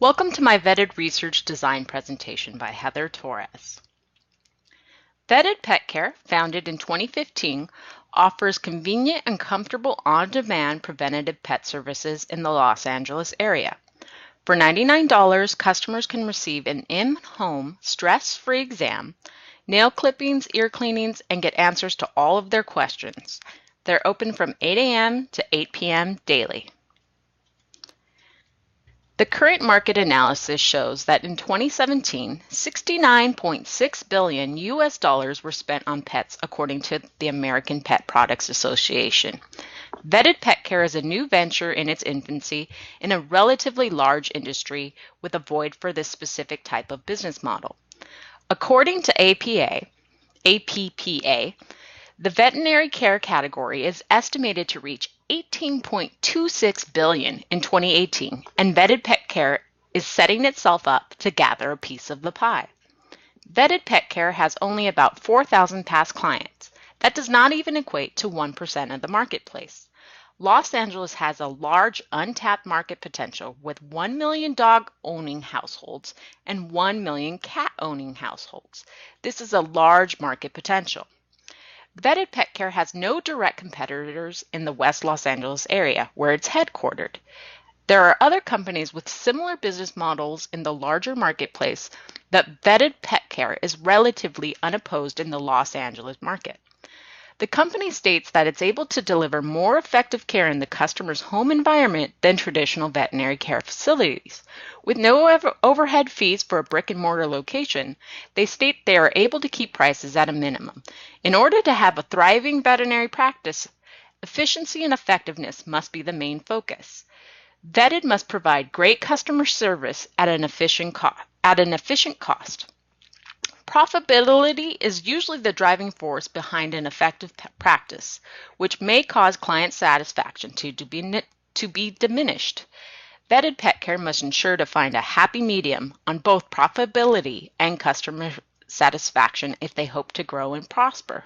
Welcome to my Vetted Research Design presentation by Heather Torres. Vetted Petcare, founded in 2015, offers convenient and comfortable on-demand preventative pet services in the Los Angeles area. For $99, customers can receive an in-home, stress-free exam, nail clippings, ear cleanings, and get answers to all of their questions. They're open from 8 a.m. to 8 p.m. daily. The current market analysis shows that in 2017, $69.6 billion were spent on pets, according to the American Pet Products Association. Vetted Pet Care is a new venture in its infancy in a relatively large industry with a void for this specific type of business model. According to APPA, the veterinary care category is estimated to reach $18.26 billion in 2018, and Vetted Pet Care is setting itself up to gather a piece of the pie. Vetted Pet Care has only about 4,000 past clients. That does not even equate to 1% of the marketplace. Los Angeles has a large untapped market potential with 1 million dog-owning households and 1 million cat-owning households. This is a large market potential. Vetted Pet Care has no direct competitors in the West Los Angeles area, where it's headquartered. There are other companies with similar business models in the larger marketplace, but Vetted Pet Care is relatively unopposed in the Los Angeles market. The company states that it's able to deliver more effective care in the customer's home environment than traditional veterinary care facilities. With no overhead fees for a brick-and-mortar location, they state they are able to keep prices at a minimum. In order to have a thriving veterinary practice, efficiency and effectiveness must be the main focus. Vetted must provide great customer service at an efficient cost. Profitability is usually the driving force behind an effective practice, which may cause client satisfaction to be diminished. Vetted Pet Care must ensure to find a happy medium on both profitability and customer satisfaction if they hope to grow and prosper.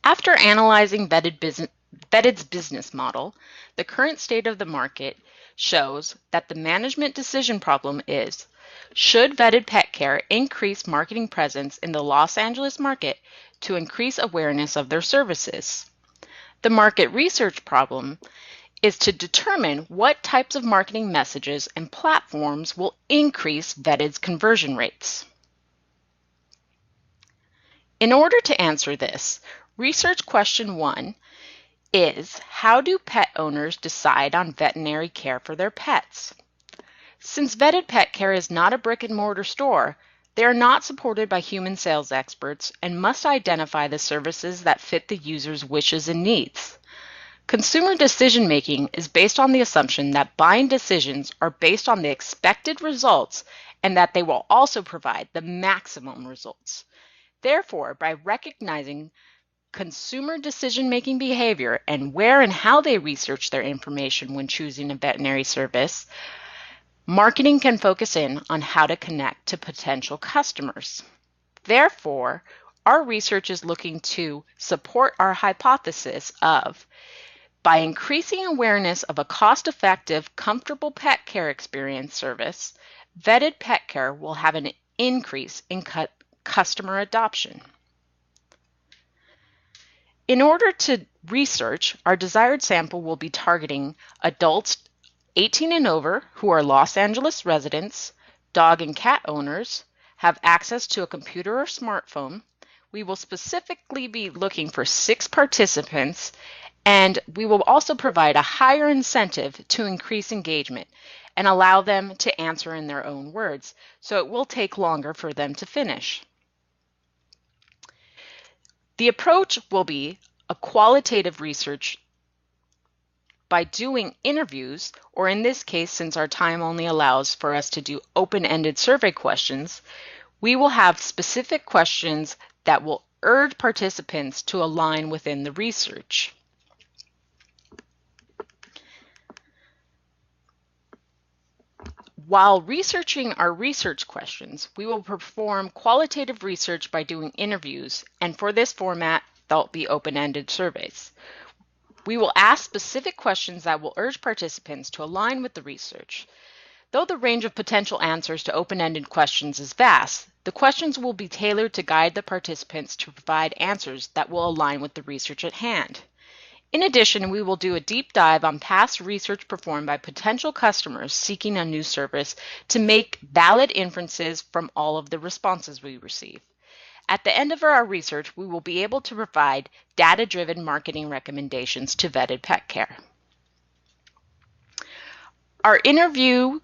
After analyzing Vetted's business model, the current state of the market shows that the management decision problem is: should Vetted Pet Care increase marketing presence in the Los Angeles market to increase awareness of their services? The market research problem is to determine what types of marketing messages and platforms will increase Vetted's conversion rates. In order to answer this, research question 1 is: how do pet owners decide on veterinary care for their pets? Since Vetted Pet Care is not a brick-and-mortar store, they are not supported by human sales experts and must identify the services that fit the user's wishes and needs. Consumer decision-making is based on the assumption that buying decisions are based on the expected results and that they will also provide the maximum results. Therefore, by recognizing consumer decision-making behavior and where and how they research their information when choosing a veterinary service, marketing can focus in on how to connect to potential customers. Therefore, our research is looking to support our hypothesis of: by increasing awareness of a cost-effective, comfortable pet care experience service, Vetted Pet Care will have an increase in customer adoption. In order to research, our desired sample will be targeting adults 18 and over who are Los Angeles residents, dog and cat owners, have access to a computer or smartphone. We will specifically be looking for 6 participants, and we will also provide a higher incentive to increase engagement and allow them to answer in their own words, so it will take longer for them to finish. The approach will be a qualitative research by doing interviews, or in this case, since our time only allows for us to do open-ended survey questions, we will have specific questions that will urge participants to align within the research. While researching our research questions, we will perform qualitative research by doing interviews, and for this format, they'll be open-ended surveys. We will ask specific questions that will urge participants to align with the research. Though the range of potential answers to open-ended questions is vast, the questions will be tailored to guide the participants to provide answers that will align with the research at hand. In addition, we will do a deep dive on past research performed by potential customers seeking a new service to make valid inferences from all of the responses we receive. At the end of our research, we will be able to provide data-driven marketing recommendations to vetted pet care. Our interview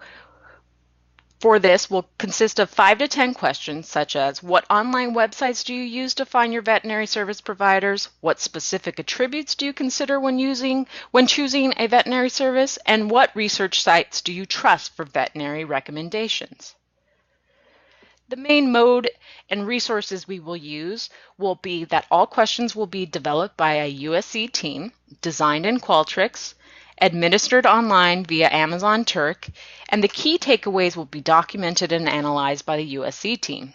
for this will consist of 5 to 10 questions such as what online websites do you use to find your veterinary service providers? What specific attributes do you consider when choosing a veterinary service? And what research sites do you trust for veterinary recommendations? The main mode and resources we will use will be that all questions will be developed by a USC team, designed in Qualtrics, administered online via Amazon Turk, and the key takeaways will be documented and analyzed by the USC team,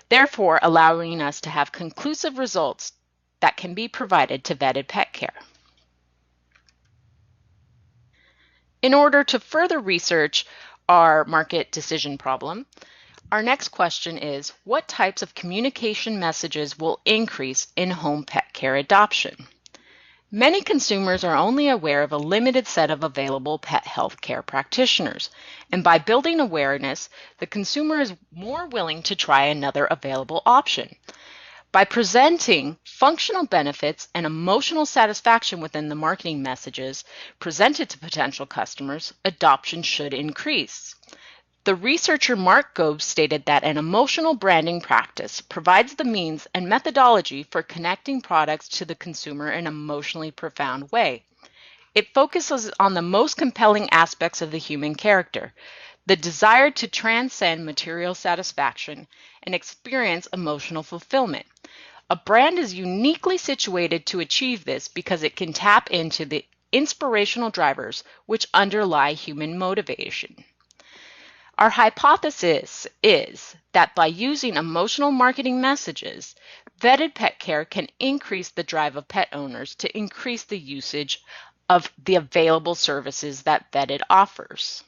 therefore allowing us to have conclusive results that can be provided to vetted pet care. In order to further research our market decision problem, our next question is, what types of communication messages will increase in-home pet care adoption? Many consumers are only aware of a limited set of available pet health care practitioners, and by building awareness, the consumer is more willing to try another available option. By presenting functional benefits and emotional satisfaction within the marketing messages presented to potential customers, adoption should increase. The researcher Mark Gove stated that an emotional branding practice provides the means and methodology for connecting products to the consumer in an emotionally profound way. It focuses on the most compelling aspects of the human character, the desire to transcend material satisfaction and experience emotional fulfillment. A brand is uniquely situated to achieve this because it can tap into the inspirational drivers which underlie human motivation. Our hypothesis is that by using emotional marketing messages, vetted pet care can increase the drive of pet owners to increase the usage of the available services that vetted offers.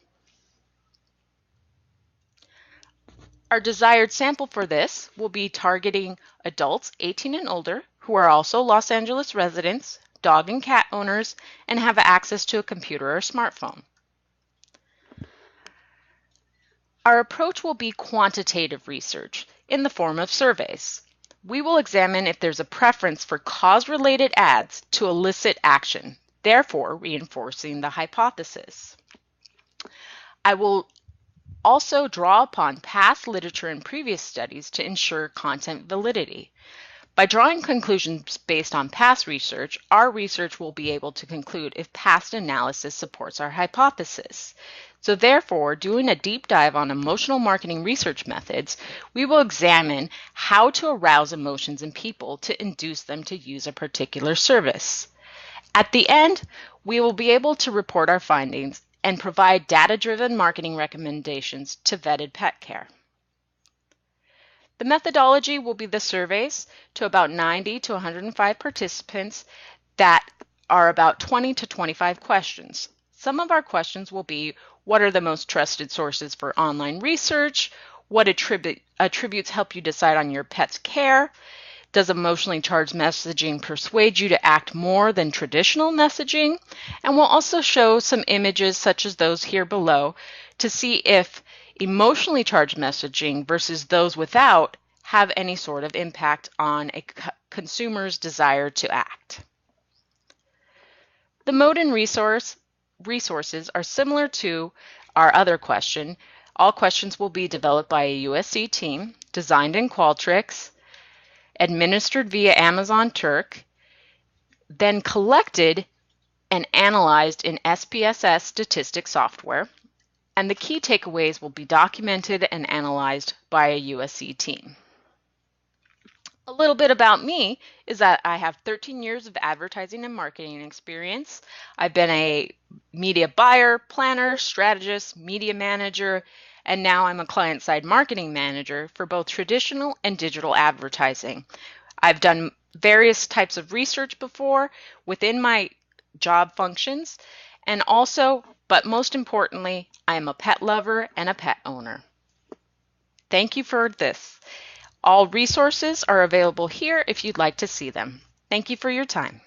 Our desired sample for this will be targeting adults 18 and older who are also Los Angeles residents, dog and cat owners, and have access to a computer or smartphone. Our approach will be quantitative research in the form of surveys. We will examine if there's a preference for cause-related ads to elicit action, therefore reinforcing the hypothesis. I will also draw upon past literature and previous studies to ensure content validity. By drawing conclusions based on past research, our research will be able to conclude if past analysis supports our hypothesis. So therefore, doing a deep dive on emotional marketing research methods, we will examine how to arouse emotions in people to induce them to use a particular service. At the end, we will be able to report our findings and provide data-driven marketing recommendations to vetted pet care. The methodology will be the surveys to about 90 to 105 participants that are about 20 to 25 questions. Some of our questions will be, what are the most trusted sources for online research? What attributes help you decide on your pet's care? Does emotionally charged messaging persuade you to act more than traditional messaging? And we'll also show some images such as those here below to see if emotionally charged messaging versus those without have any sort of impact on a consumer's desire to act. The mode and resources are similar to our other question. All questions will be developed by a USC team, designed in Qualtrics, administered via Amazon Turk, then collected and analyzed in SPSS statistics software, and the key takeaways will be documented and analyzed by a USC team. A little bit about me is that I have 13 years of advertising and marketing experience. I've been a media buyer, planner, strategist, media manager, and now I'm a client-side marketing manager for both traditional and digital advertising. I've done various types of research before. Within my job functions, and also, but most importantly, I am a pet lover and a pet owner. Thank you for this. All resources are available here if you'd like to see them. Thank you for your time.